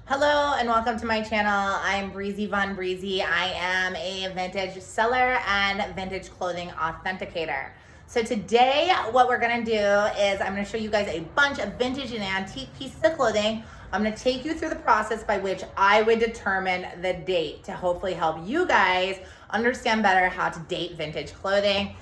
Hello and welcome to my channel. I'm Breezy Von Breezy. I am a vintage seller and vintage clothing authenticator. So today what we're gonna do is I'm gonna show you guys a bunch of vintage and antique pieces of clothing. I'm gonna take you through the process by which I would determine the date to hopefully help you guys understand better how to date vintage clothing.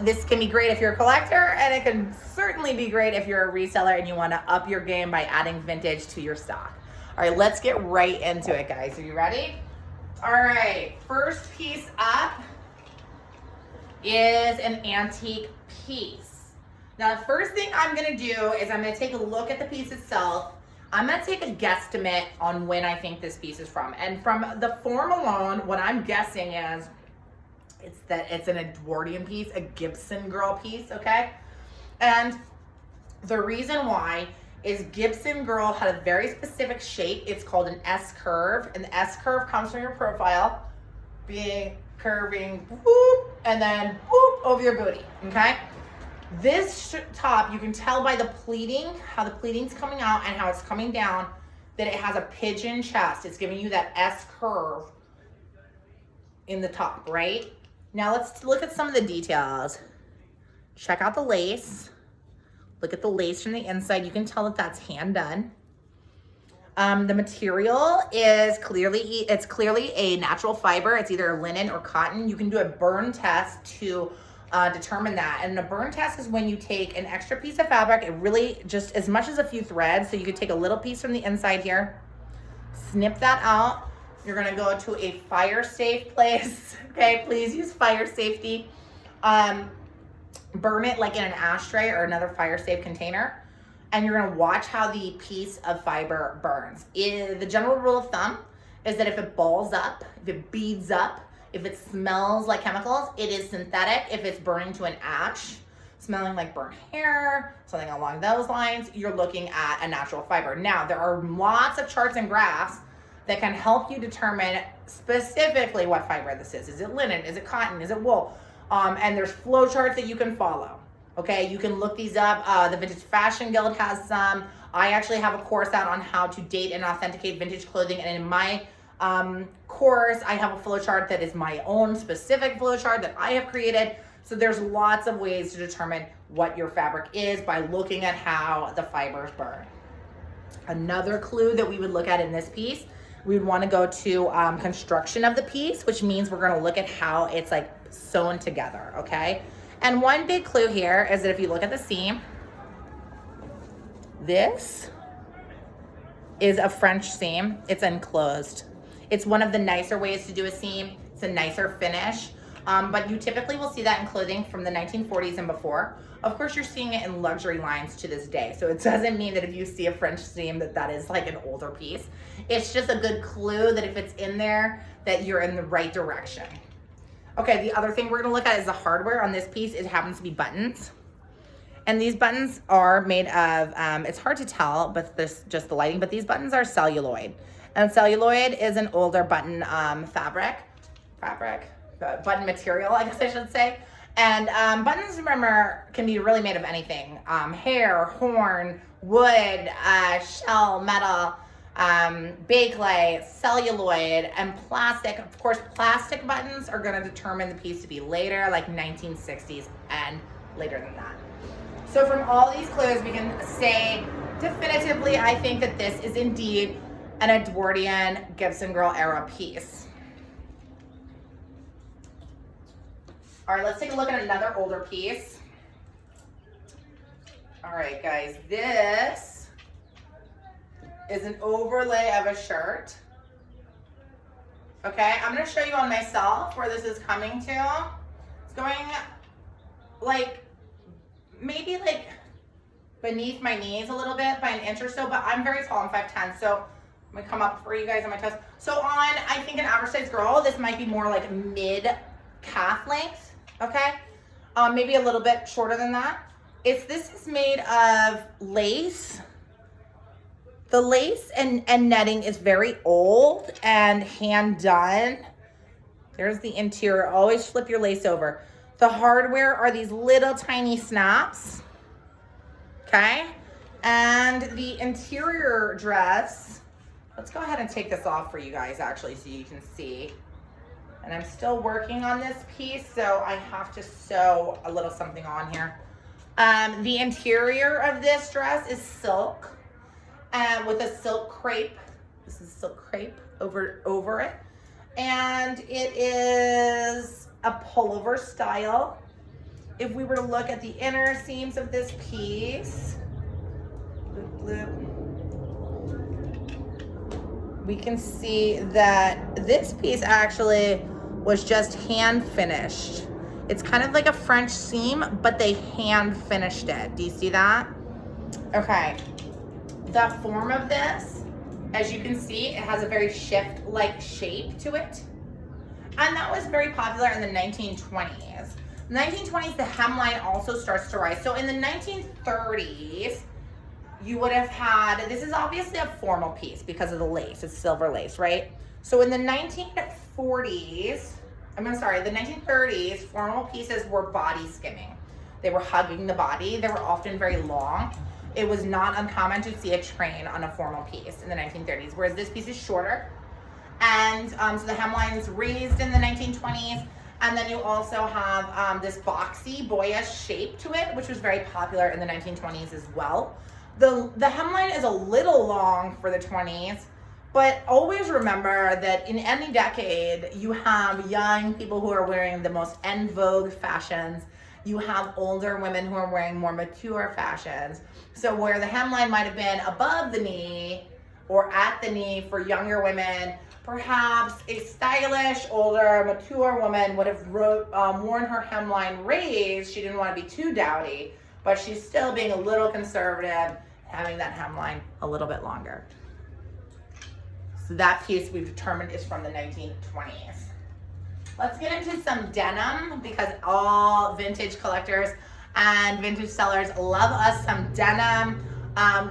This can be great if you're a collector, and it can certainly be great if you're a reseller and you wanna up your game by adding vintage to your stock. All right, let's get right into it, guys. Are you ready? All right, first piece up is an antique piece. Now, the first thing I'm gonna do is I'm gonna take a look at the piece itself. I'm gonna take a guesstimate on when I think this piece is from. And from the form alone, what I'm guessing is it's an Edwardian piece, a Gibson girl piece, okay? And the reason why is Gibson girl had a very specific shape. It's called an S curve, and the S curve comes from your profile being curving, whoop, and then whoop over your booty, okay? This top, you can tell by the pleating, how the pleating's coming out and how it's coming down, that it has a pigeon chest. It's giving you that S curve in the top, right? Now let's look at some of the details. Check out the lace. Look at the lace from the inside. You can tell that that's hand done. The material is clearly a natural fiber. It's either linen or cotton. You can do a burn test to determine that. And a burn test is when you take an extra piece of fabric, it really just as much as a few threads. So you could take a little piece from the inside here, snip that out. You're gonna go to a fire safe place. Okay, please use fire safety. Burn it like in an ashtray or another fire safe container, and you're gonna watch how the piece of fiber burns. The general rule of thumb is that if it balls up, if it beads up, if it smells like chemicals, it is synthetic. If it's burning to an ash, smelling like burnt hair, something along those lines, you're looking at a natural fiber. Now, there are lots of charts and graphs that can help you determine specifically what fiber this is. Is it linen? Is it cotton? Is it wool? And there's flow charts that you can follow. Okay, you can look these up. The Vintage Fashion Guild has some. I actually have a course out on how to date and authenticate vintage clothing. And in my course, I have a flow chart that is my own specific flow chart that I have created. So there's lots of ways to determine what your fabric is by looking at how the fibers burn. Another clue that we would look at in this piece, we would want to go to construction of the piece, which means we're going to look at how it's like sewn together, okay? And one big clue here is that if you look at the seam, this is a French seam. It's enclosed. It's one of the nicer ways to do a seam. It's a nicer finish, but you typically will see that in clothing from the 1940s and before. Of course, you're seeing it in luxury lines to this day. So it doesn't mean that if you see a French seam that is like an older piece. It's just a good clue that if it's in there, that you're in the right direction. Okay, the other thing we're gonna look at is the hardware on this piece. It happens to be buttons. And these buttons are made of, it's hard to tell, but this just the lighting, but these buttons are celluloid. And celluloid is an older button button material, I guess I should say. And buttons, remember, can be really made of anything. Hair, horn, wood, shell, metal, bakelite, celluloid, and plastic. Of course, plastic buttons are gonna determine the piece to be later, like 1960s and later than that. So from all these clues, we can say definitively, I think that this is indeed an Edwardian Gibson Girl era piece. All right, let's take a look at another older piece. All right, guys, this is an overlay of a shirt. Okay, I'm gonna show you on myself where this is coming to. It's going like, maybe like beneath my knees a little bit by an inch or so, but I'm very tall, I'm 5'10", so I'm gonna come up for you guys on my toes. So on, I think an average size girl, this might be more like mid calf length. Okay, maybe a little bit shorter than that. This is made of lace. The lace and netting is very old and hand done. There's the interior. Always flip your lace over. The hardware are these little tiny snaps. Okay, and the interior dress Let's go ahead and take this off for you guys actually so you can see. And I'm still working on this piece, so I have to sew a little something on here. The interior of this dress is silk with a silk crepe. This is silk crepe over it. And it is a pullover style. If we were to look at the inner seams of this piece, we can see that this piece actually was just hand finished. It's kind of like a French seam, but they hand finished it. Do you see that? Okay. The form of this, as you can see, it has a very shift-like shape to it. And that was very popular in the 1920s. The 1920s, the hemline also starts to rise. So in the 1930s, you would have had, this is obviously a formal piece because of the lace, it's silver lace, right? So in the 1940s, the 1930s, formal pieces were body skimming. They were hugging the body. They were often very long. It was not uncommon to see a train on a formal piece in the 1930s, whereas this piece is shorter. And so the hemline is raised in the 1920s. And then you also have this boxy, boyish shape to it, which was very popular in the 1920s as well. The hemline is a little long for the 20s, but always remember that in any decade, you have young people who are wearing the most en vogue fashions. You have older women who are wearing more mature fashions. So where the hemline might have been above the knee or at the knee for younger women, perhaps a stylish, older, mature woman would have worn her hemline raised. She didn't want to be too dowdy, but she's still being a little conservative, having that hemline a little bit longer. So that piece we've determined is from the 1920s. Let's get into some denim because all vintage collectors and vintage sellers love us some denim.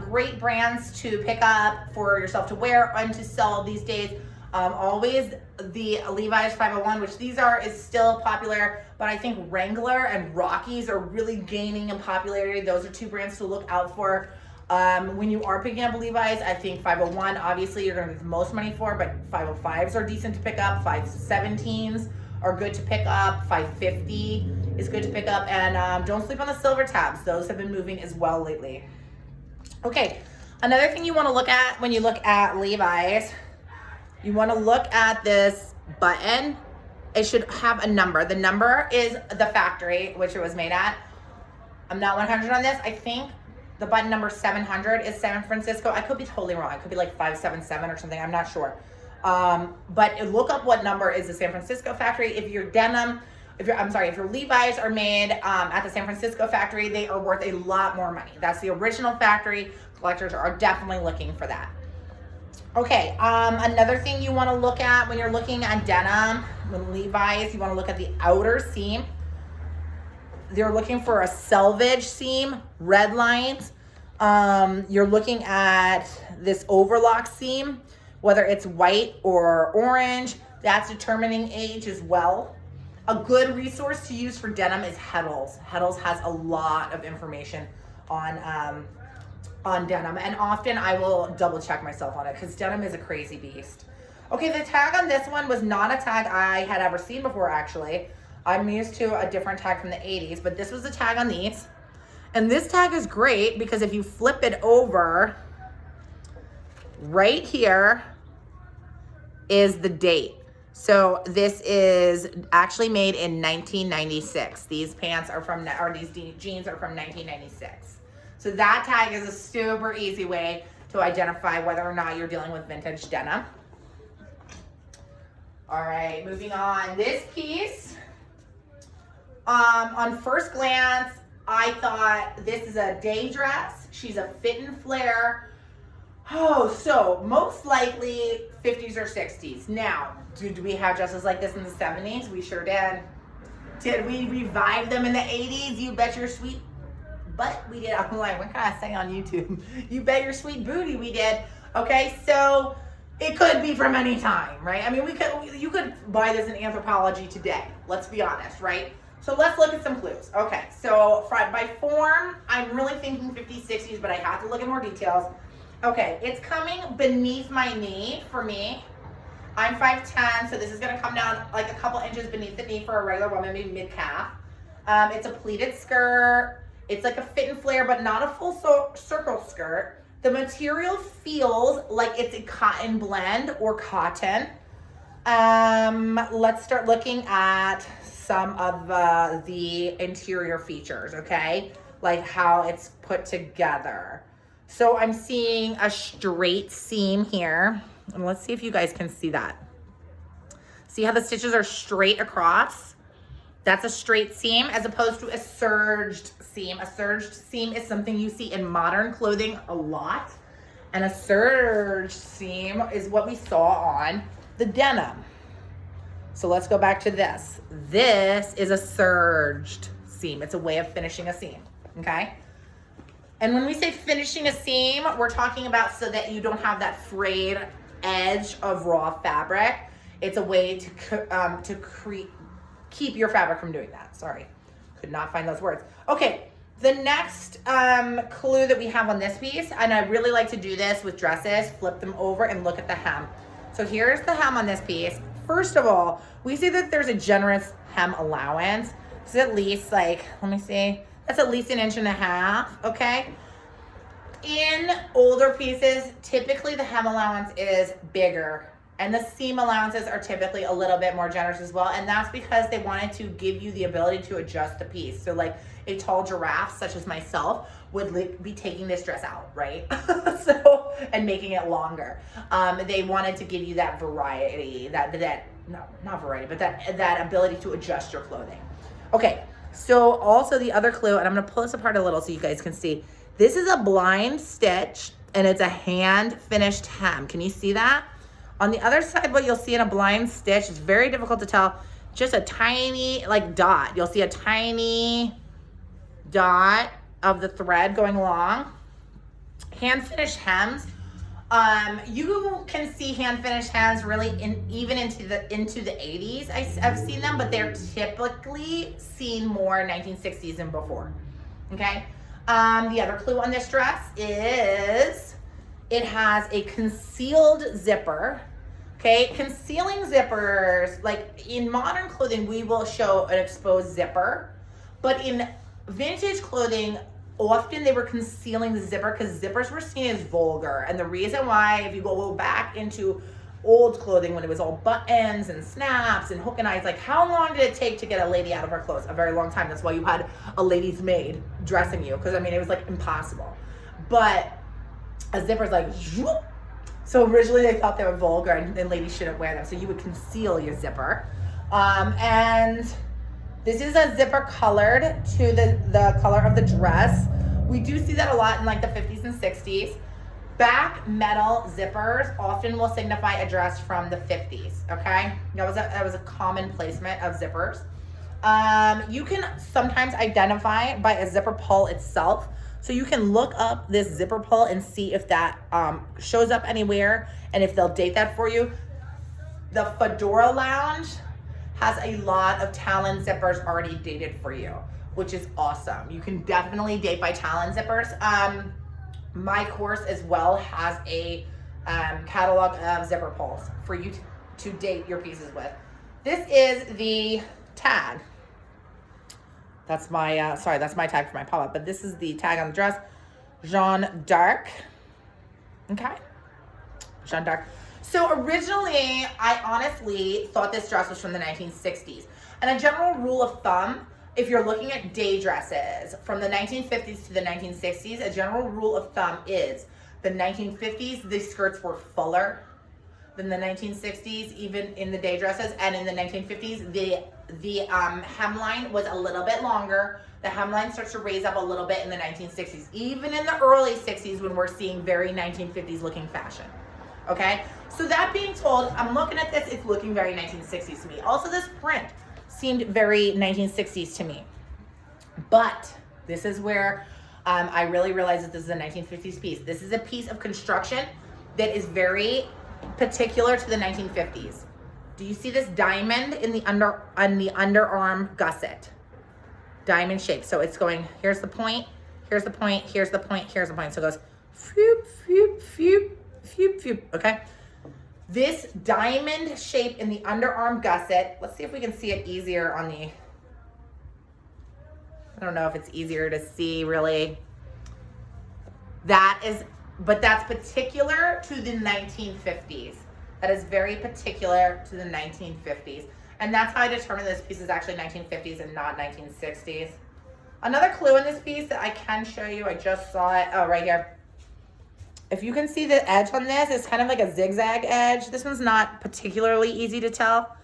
Great brands to pick up for yourself to wear and to sell these days. Always the Levi's 501, which is still popular, but I think Wrangler and Rockies are really gaining in popularity. Those are two brands to look out for. When you are picking up Levi's, I think 501, obviously you're gonna get the most money for, but 505s are decent to pick up. 517s are good to pick up. 550 is good to pick up. And don't sleep on the silver tabs. Those have been moving as well lately. Okay, another thing you wanna look at when you look at Levi's, you wanna look at this button. It should have a number. The number is the factory, which it was made at. I'm not 100 on this. I think the button number 700 is San Francisco. I could be totally wrong. It could be like 577 or something. I'm not sure. But look up what number is the San Francisco factory. If your Levi's are made at the San Francisco factory, they are worth a lot more money. That's the original factory. Collectors are definitely looking for that. Okay, another thing you want to look at when you're looking at denim, when Levi's, you want to look at the outer seam. They're looking for a selvage seam, red lines. You're looking at this overlock seam, whether it's white or orange. That's determining age as well. A good resource to use for denim is Heddles. Heddles has a lot of information on denim, and often I will double check myself on it because denim is a crazy beast. Okay, the tag on this one was not a tag I had ever seen before, actually. I'm used to a different tag from the 80s, but this was the tag on these. And this tag is great because if you flip it over, right here is the date. So this is actually made in 1996. These pants are from, or these jeans are from 1996. So that tag is a super easy way to identify whether or not you're dealing with vintage denim. All right, moving on. This piece, on first glance, I thought this is a day dress. She's a fit and flare. Oh, so most likely 50s or 60s. Now, did we have dresses like this in the 70s? We sure did. Did we revive them in the 80s? You bet your sweet butt we did. I'm like, what can I say on YouTube? You bet your sweet booty we did. Okay, so it could be from any time, right? I mean, you could buy this in Anthropology today. Let's be honest, right? So let's look at some clues. Okay, so by form, I'm really thinking 50s, 60s, but I have to look at more details. Okay, it's coming beneath my knee for me. I'm 5'10", so this is gonna come down like a couple inches beneath the knee for a regular woman, maybe mid-calf. It's a pleated skirt. It's like a fit and flare, but not a full circle skirt. The material feels like it's a cotton blend or cotton. Let's start looking at some of the interior features, okay? Like how it's put together. So I'm seeing a straight seam here. And let's see if you guys can see that. See how the stitches are straight across? That's a straight seam as opposed to a surged seam. A surged seam is something you see in modern clothing a lot. And a surged seam is what we saw on the denim. So let's go back to this. This is a surged seam. It's a way of finishing a seam, okay? And when we say finishing a seam, we're talking about so that you don't have that frayed edge of raw fabric. It's a way to keep your fabric from doing that. Sorry, could not find those words. Okay, the next clue that we have on this piece, and I really like to do this with dresses, flip them over and look at the hem. So here's the hem on this piece. First of all, we see that there's a generous hem allowance. It's at least like, let me see, that's at least 1.5 inches, okay? In older pieces, typically the hem allowance is bigger and the seam allowances are typically a little bit more generous as well. And that's because they wanted to give you the ability to adjust the piece. So like a tall giraffe, such as myself, would be taking this dress out, right? So, and making it longer. They wanted to give you that variety, not variety, but that ability to adjust your clothing. Okay, so also the other clue, and I'm gonna pull this apart a little so you guys can see. This is a blind stitch and it's a hand finished hem. Can you see that? On the other side, what you'll see in a blind stitch, it's very difficult to tell, just a tiny like dot. You'll see a tiny dot of the thread going along. Hand finished hems. You can see hand finished hems really even into the 80s. I've seen them, but they're typically seen more 1960s and before. Okay. The other clue on this dress is it has a concealed zipper. Okay, concealing zippers, like in modern clothing, we will show an exposed zipper, but in vintage clothing, often they were concealing the zipper because zippers were seen as vulgar. And the reason why, if you go back into old clothing when it was all buttons and snaps and hook and eyes, like how long did it take to get a lady out of her clothes? A very long time. That's why you had a lady's maid dressing you, because I mean, it was like impossible. But a zipper's like, whoop. So originally they thought they were vulgar and ladies shouldn't wear them. So you would conceal your zipper. And this is a zipper colored to the color of the dress. We do see that a lot in like the 50s and 60s. Back metal zippers often will signify a dress from the 50s, okay? That was a common placement of zippers. You can sometimes identify by a zipper pull itself. So you can look up this zipper pull and see if that shows up anywhere and if they'll date that for you. The Fedora Lounge has a lot of Talon zippers already dated for you, which is awesome. You can definitely date by Talon zippers. My course as well has a catalog of zipper pulls for you to date your pieces with. This is the tag. That's my, that's my tag for my pop-up, but this is the tag on the dress. Jeanne d'Arc, okay? Jeanne d'Arc. So originally, I honestly thought this dress was from the 1960s. And a general rule of thumb, if you're looking at day dresses from the 1950s to the 1960s, a general rule of thumb is the 1950s, the skirts were fuller than the 1960s, even in the day dresses. And in the 1950s, the hemline was a little bit longer. The hemline starts to raise up a little bit in the 1960s, even in the early 60s when we're seeing very 1950s looking fashion. Okay, so that being told, I'm looking at this, it's looking very 1960s to me. Also, this print seemed very 1960s to me. But this is where I really realized that this is a 1950s piece. This is a piece of construction that is very particular to the 1950s. Do you see this diamond in the underarm gusset? Diamond shape. So it's going, here's the point, here's the point, here's the point, here's the point. So it goes Phoop, phoop, phoop, phoop, phoop. Okay. This diamond shape in the underarm gusset. Let's see if we can see it easier on the, I don't know if it's easier to see really. That is, but that's particular to the 1950s. That is very particular to the 1950s. And that's how I determined this piece is actually 1950s and not 1960s. Another clue in this piece that I can show you, I just saw it, oh, right here. If you can see the edge on this, it's kind of like a zigzag edge. This one's not particularly easy to tell,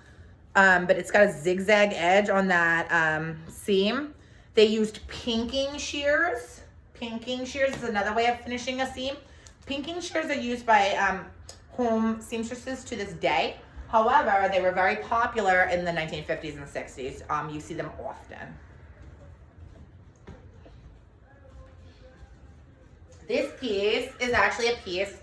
but it's got a zigzag edge on that seam. They used pinking shears. Pinking shears is another way of finishing a seam. Pinking shears are used by home seamstresses to this day. However, they were very popular in the 1950s and 60s. You see them often. This piece is actually a piece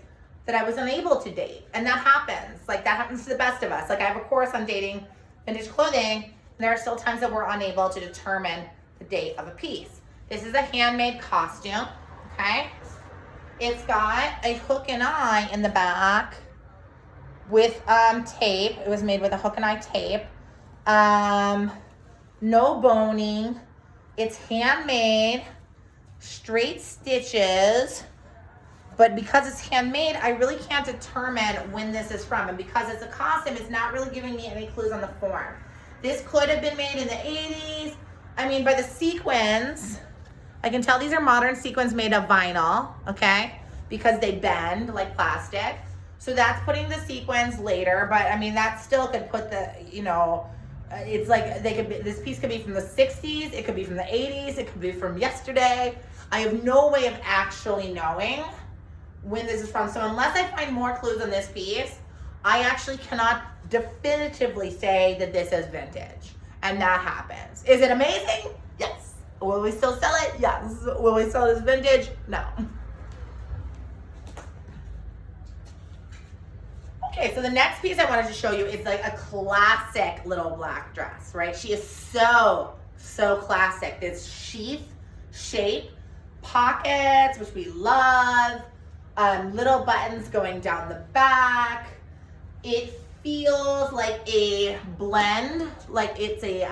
that I was unable to date. And that happens. Like, that happens to the best of us. Like, I have a course on dating vintage clothing, and there are still times that we're unable to determine the date of a piece. This is a handmade costume, okay? It's got a hook and eye in the back with tape. It was made with a hook and eye tape. No boning. It's handmade. Straight stitches, but because it's handmade, I really can't determine when this is from. And because it's a costume, it's not really giving me any clues on the form. This could have been made in the 80s. I mean, by the sequins, I can tell these are modern sequins made of vinyl, okay? Because they bend like plastic. So that's putting the sequins later, but I mean, that still could put the, you know, it's like they could be, this piece could be from the 60s, it could be from the 80s, it could be from yesterday. I have no way of actually knowing when this is from. So unless I find more clues on this piece, I actually cannot definitively say that this is vintage. And that happens. Is it amazing? Yes. Will we still sell it? Yes. Will we sell this vintage? No. Okay, so the next piece I wanted to show you is like a classic little black dress, right? She is so classic. This sheath shape, pockets, which we love, little buttons going down the back. It feels like a blend, like it's a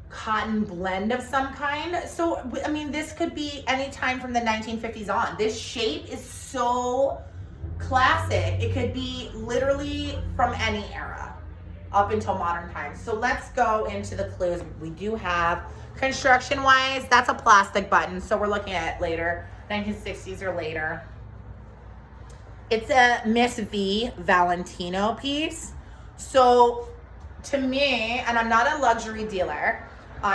cotton blend of some kind. So, I mean, this could be any time from the 1950s on. This shape is so classic. It could be literally from any era up until modern times. So let's go into the clues. We do have construction wise, that's a plastic button. So we're looking at later, 1960s or later. It's a Miss V Valentino piece. So to me, and I'm not a luxury dealer,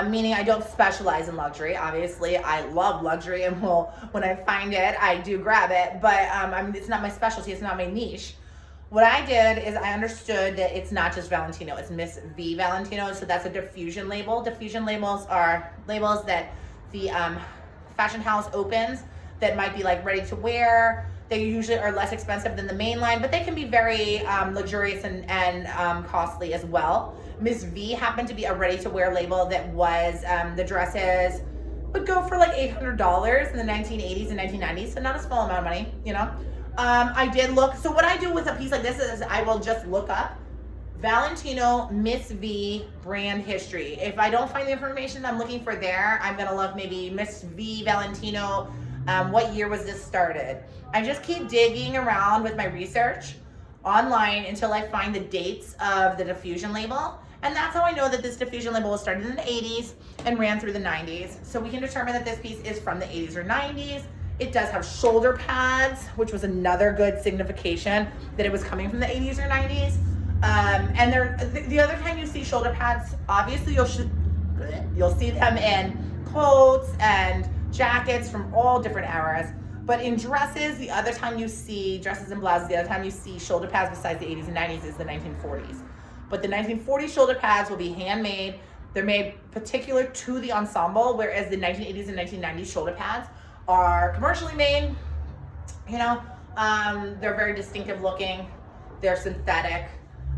meaning I don't specialize in luxury. Obviously, I love luxury, and when I find it, I do grab it. But it's not my specialty. It's not my niche. What I did is I understood that it's not just Valentino. It's Miss V Valentino. So that's a diffusion label. Diffusion labels are labels that the fashion house opens that might be like ready to wear. They usually are less expensive than the main line, but they can be very luxurious and costly as well. Miss V happened to be a ready-to-wear label that was, the dresses would go for like $800 in the 1980s and 1990s, so not a small amount of money, you know. I did look, so what I do with a piece like this is I will just look up Valentino Miss V brand history. If I don't find the information I'm looking for there, I'm gonna look maybe Miss V Valentino, what year was this started? I just keep digging around with my research online until I find the dates of the diffusion label. And that's how I know that this diffusion label was started in the 80s and ran through the 90s. So we can determine that this piece is from the 80s or 90s. It does have shoulder pads, which was another good signification that it was coming from the 80s or 90s. And the other time you see shoulder pads, obviously you'll see them in coats and jackets from all different eras. But in dresses, the other time you see dresses and blouses, the other time you see shoulder pads besides the 80s and 90s is the 1940s. But the 1940s shoulder pads will be handmade. They're made particular to the ensemble, whereas the 1980s and 1990s shoulder pads are commercially made. You know, they're very distinctive looking. They're synthetic.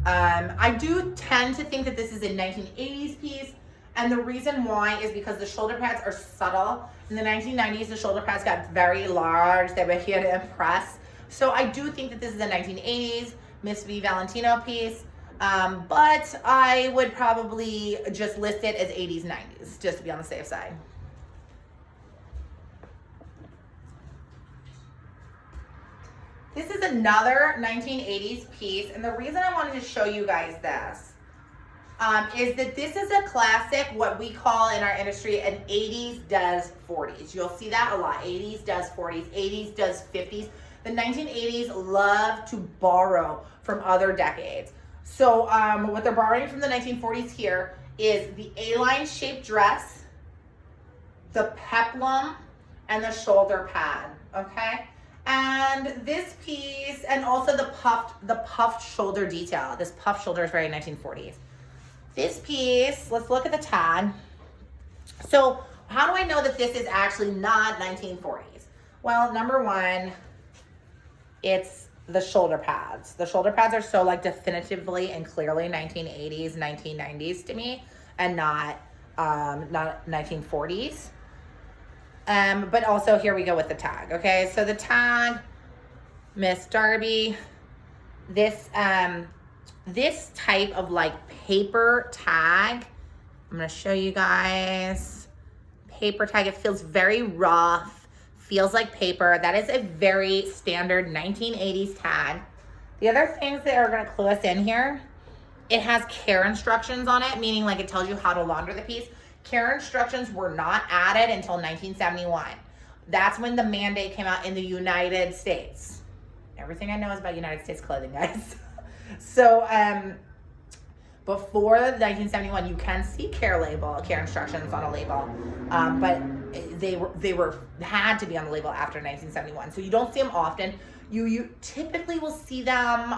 I do tend to think that this is a 1980s piece. And the reason why is because the shoulder pads are subtle In the 1990s, the shoulder pads got very large. They were here to impress. So I do think that this is a 1980s Miss V Valentino piece, but I would probably just list it as 80s, 90s, just to be on the safe side. This is another 1980s piece, and the reason I wanted to show you guys this is that this is a classic, what we call in our industry an 80s does 40s. You'll see that a lot. 80s does 40s, 80s does 50s. The 1980s love to borrow from other decades. So what they're borrowing from the 1940s here is the A-line shaped dress, the peplum, and the shoulder pad, okay? And this piece, and also the puffed shoulder detail. This puffed shoulder is very 1940s. This piece, let's look at the tag. So how do I know that this is actually not 1940s? Well, number one, it's the shoulder pads. The shoulder pads are so like definitively and clearly 1980s, 1990s to me, and not 1940s. But also here we go with the tag. Okay, so the tag, Miss Darby, this type of like paper tag, I'm gonna show you guys. Paper tag, it feels very rough. Feels like paper. That is a very standard 1980s tag. The other things that are going to clue us in here, it has care instructions on it, meaning like it tells you how to launder the piece. Care instructions were not added until 1971. That's when the mandate came out in the United States. Everything I know is about United States clothing, guys. So before 1971, you can see care instructions on a label, but they had to be on the label after 1971. So you don't see them often. You typically will see them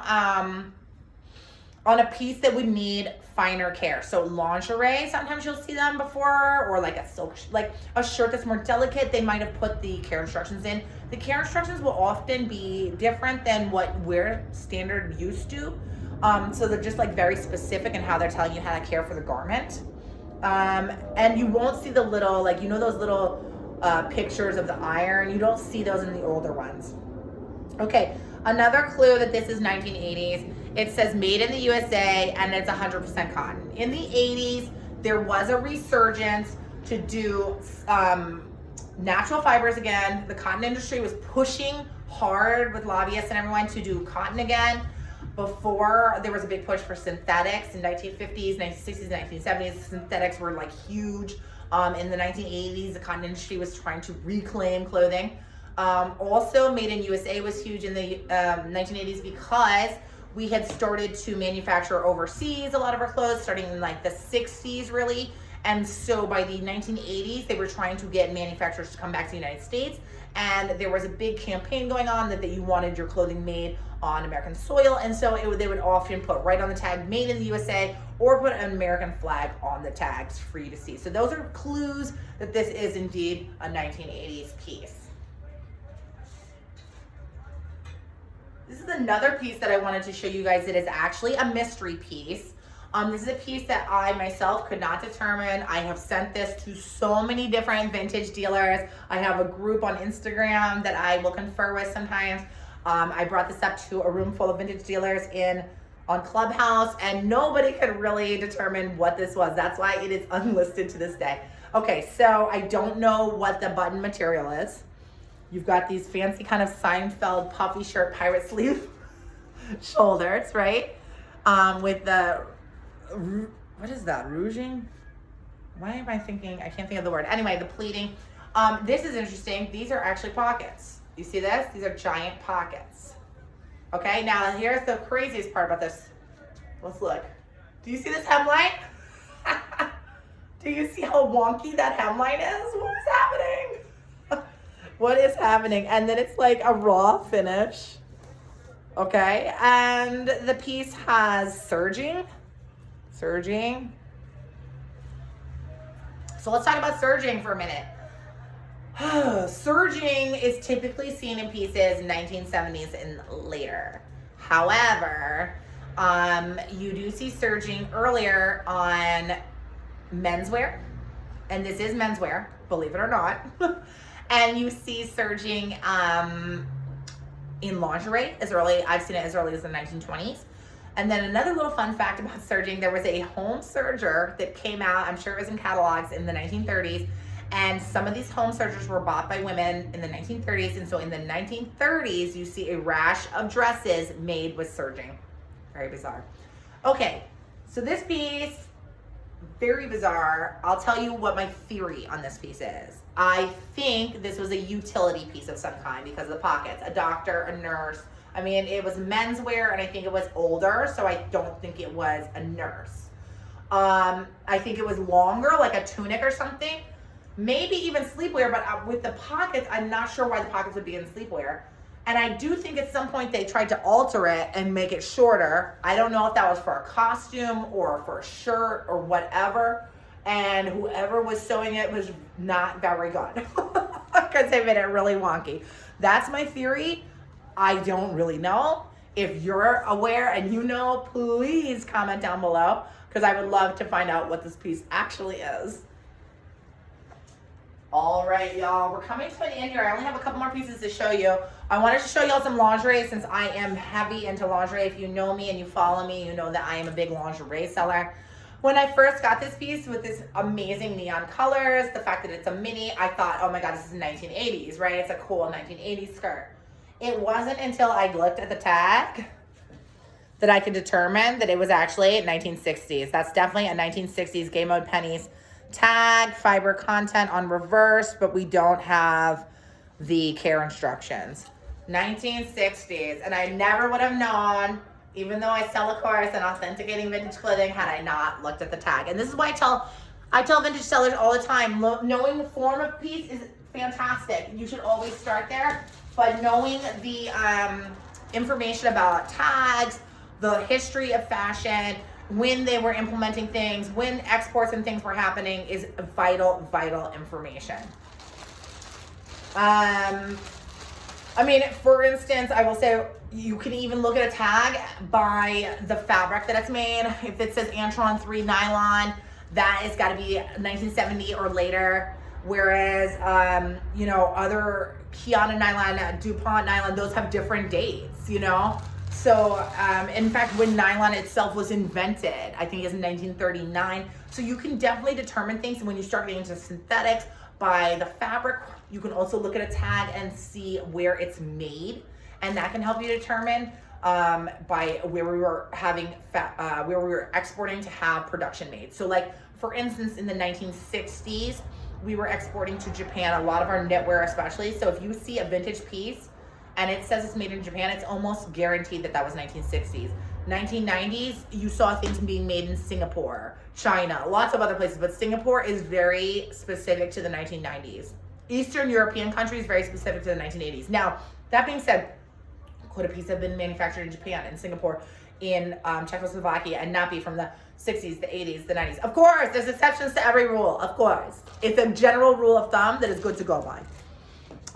on a piece that would need finer care. So lingerie, sometimes you'll see them before, or like a silk, like a shirt that's more delicate, they might have put the care instructions in. The care instructions will often be different than what we're standard used to. So they're just like very specific in how they're telling you how to care for the garment. And you won't see the little, like, you know, those little pictures of the iron. You don't see those in the older ones. Okay, another clue that this is 1980s. It says made in the USA and it's 100% cotton. In the 80s, there was a resurgence to do natural fibers again. The cotton industry was pushing hard with lobbyists and everyone to do cotton again. Before, there was a big push for synthetics in 1950s, 1960s, 1970s. Synthetics were like huge. In the 1980s, the cotton industry was trying to reclaim clothing. Also, made in USA was huge in the 1980s because we had started to manufacture overseas a lot of our clothes, starting in like the 60s really. And so by the 1980s, they were trying to get manufacturers to come back to the United States. And there was a big campaign going on that you wanted your clothing made on American soil. And so they would often put right on the tag, made in the USA, or put an American flag on the tags for you to see. So those are clues that this is indeed a 1980s piece. This is another piece that I wanted to show you guys that is actually a mystery piece. This is a piece that I myself could not determine. I have sent this to so many different vintage dealers. I have a group on Instagram that I will confer with sometimes. I brought this up to a room full of vintage dealers on Clubhouse, and nobody could really determine what this was. That's why it is unlisted to this day. Okay, so I don't know what the button material is. You've got these fancy kind of Seinfeld puffy shirt pirate sleeve shoulders, right? With the, what is that, rouging? Why am I thinking, I can't think of the word. Anyway, the pleating. This is interesting. These are actually pockets. You see this? These are giant pockets. Okay, now here's the craziest part about this. Let's look. Do you see this hemline? Do you see how wonky that hemline is? What is happening? What is happening? And then it's like a raw finish. Okay, and the piece has serging. So let's talk about serging for a minute. Serging is typically seen in pieces 1970s and later. However, you do see serging earlier on menswear, and this is menswear, believe it or not. And you see serging in lingerie I've seen it as early as the 1920s. And then another little fun fact about serging, there was a home serger that came out, I'm sure it was in catalogs in the 1930s, and some of these home sergers were bought by women in the 1930s, and so in the 1930s, you see a rash of dresses made with serging. Very bizarre. Okay, so this piece, very bizarre. I'll tell you what my theory on this piece is. I think this was a utility piece of some kind because of the pockets. A doctor, a nurse. I mean, it was menswear, and I think it was older, so I don't think it was a nurse. I think it was longer, like a tunic or something. Maybe even sleepwear, but with the pockets, I'm not sure why the pockets would be in sleepwear. And I do think at some point they tried to alter it and make it shorter. I don't know if that was for a costume or for a shirt or whatever. And whoever was sewing it was not very good because they made it really wonky. That's my theory. I don't really know. If you're aware and you know, please comment down below because I would love to find out what this piece actually is. All right, y'all, we're coming to an end here. I only have a couple more pieces to show you. I wanted to show y'all some lingerie since I am heavy into lingerie. If you know me and you follow me, you know that I am a big lingerie seller. When I first got this piece with this amazing neon colors, the fact that it's a mini, I thought, oh my God, this is 1980s, right? It's a cool 1980s skirt. It wasn't until I looked at the tag that I could determine that it was actually 1960s. That's definitely a 1960s Gay Mode Pennies tag, fiber content on reverse, but we don't have the care instructions. 1960s, and I never would have known, even though I sell a course in authenticating vintage clothing, had I not looked at the tag. And this is why I tell vintage sellers all the time, knowing the form of piece is fantastic. You should always start there, but knowing the information about tags, the history of fashion, when they were implementing things, when exports and things were happening is vital, vital information. I mean, for instance, I will say you can even look at a tag by the fabric that it's made. If it says Antron 3 nylon, that has got to be 1970 or later. Whereas, you know, other Kiana nylon, DuPont nylon, those have different dates, you know? So, in fact, when nylon itself was invented, I think it's in 1939. So you can definitely determine things when you start getting into synthetics by the fabric. You can also look at a tag and see where it's made, and that can help you determine by where we were having where we were exporting to have production made. So, like for instance, in the 1960s, we were exporting to Japan a lot of our knitwear, especially. So if you see a vintage piece and it says it's made in Japan, it's almost guaranteed that that was 1960s. 1990s, you saw things being made in Singapore, China, lots of other places, but Singapore is very specific to the 1990s. Eastern European countries, very specific to the 1980s. Now, that being said, could a piece have been manufactured in Japan, in Singapore, in Czechoslovakia, and not be from the 60s, the 80s, the 90s? Of course, there's exceptions to every rule, of course. It's a general rule of thumb that is good to go by.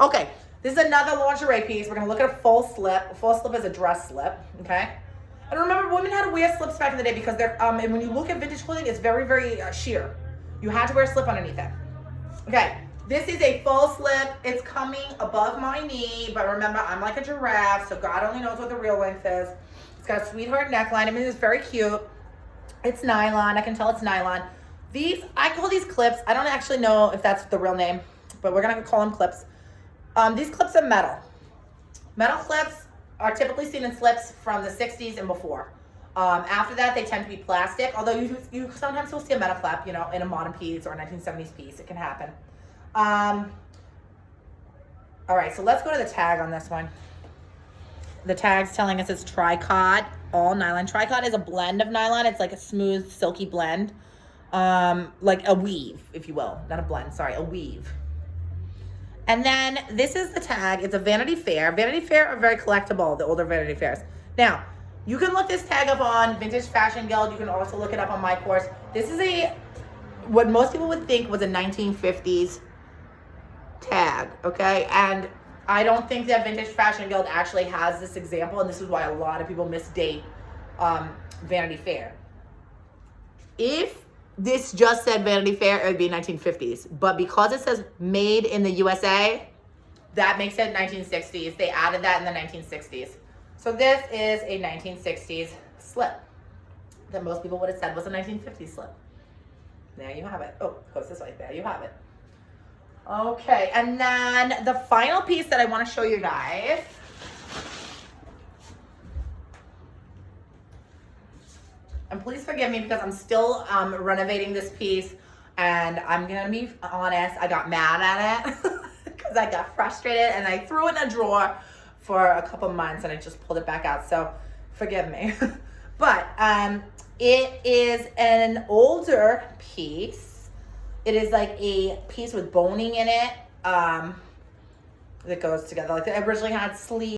Okay, this is another lingerie piece. We're gonna look at a full slip. A full slip is a dress slip, okay? And remember, women had to wear slips back in the day because they're, and when you look at vintage clothing, it's very, very sheer. You had to wear a slip underneath it. Okay, this is a full slip. It's coming above my knee, but remember, I'm like a giraffe, so God only knows what the real length is. It's got a sweetheart neckline. I mean, it's very cute. It's nylon. I can tell it's nylon. These, I call these clips. I don't actually know if that's the real name, but we're gonna call them clips. These clips are metal. Metal clips are typically seen in slips from the 60s and before. After that, they tend to be plastic, although you sometimes will see a metal clip, you know, in a modern piece or a 1970s piece. It can happen. All right, so let's go to the tag on this one. The tag's telling us it's tricot, all nylon. Tricot is a blend of nylon. It's like a smooth, silky blend, like a weave, if you will. Not a blend, sorry, a weave. And then this is the tag. It's a Vanity Fair. Vanity Fair are very collectible, the older Vanity Fairs. Now, you can look this tag up on Vintage Fashion Guild. You can also look it up on my course. This is what most people would think was a 1950s tag, okay? And I don't think that Vintage Fashion Guild actually has this example, and this is why a lot of people misdate Vanity Fair. If this just said Vanity Fair, it would be 1950s. But because it says made in the USA, that makes it 1960s. They added that in the 1960s. So this is a 1960s slip that most people would have said was a 1950s slip. There you have it. Oh, it goes this way. There you have it. Okay, and then the final piece that I want to show you guys. And please forgive me because I'm still renovating this piece, and I'm gonna be honest, I got mad at it because I got frustrated and I threw it in a drawer for a couple months and I just pulled it back out, so forgive me. But it is an older piece. It is like a piece with boning in it that goes together. Like it originally had sleeves.